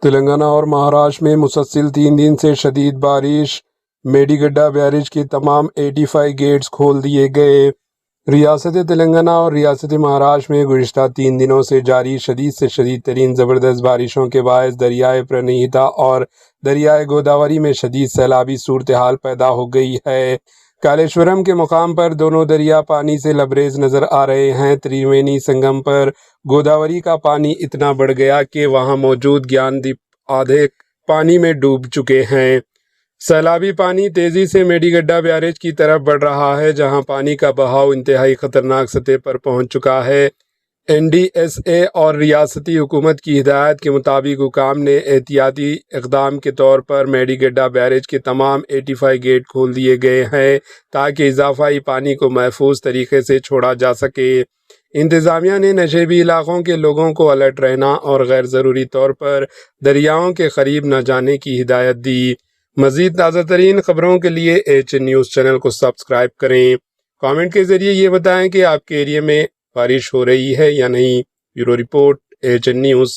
تلنگانہ اور مہاراشٹر میں مسلسل 3 دن سے شدید بارش، میڈی گڈہ بیریج کے تمام 85 گیٹس کھول دیے گئے۔ ریاست تلنگانہ اور ریاست مہاراشٹر میں گزشتہ 3 دنوں سے جاری شدید سے شدید ترین زبردست بارشوں کے باعث دریائے پرانہیتا اور دریائے گوداوری میں شدید سیلابی صورتحال پیدا ہو گئی ہے۔ کالیشورم کے مقام پر دونوں دریا پانی سے لبریز نظر آ رہے ہیں۔ تریوینی سنگم پر گوداوری کا پانی اتنا بڑھ گیا کہ وہاں موجود گیان دیپ آدھے پانی میں ڈوب چکے ہیں۔ سیلابی پانی تیزی سے میڈی گڈہ بیریج کی طرف بڑھ رہا ہے، جہاں پانی کا بہاؤ انتہائی خطرناک سطح پر پہنچ چکا ہے۔ این ڈی ایس اے اور ریاستی حکومت کی ہدایت کے مطابق حکام نے احتیاطی اقدام کے طور پر میڈی گڈہ بیریج کے تمام 85 گیٹ کھول دیے گئے ہیں تاکہ اضافی پانی کو محفوظ طریقے سے چھوڑا جا سکے۔ انتظامیہ نے نشیبی علاقوں کے لوگوں کو الرٹ رہنا اور غیر ضروری طور پر دریاؤں کے قریب نہ جانے کی ہدایت دی۔ مزید تازہ ترین خبروں کے لیے ایچ این نیوز چینل کو سبسکرائب کریں۔ کامنٹ کے ذریعے یہ بتائیں کہ آپ کے ایریا میں بارش ہو رہی ہے یا نہیں۔ Bureau report, H N news.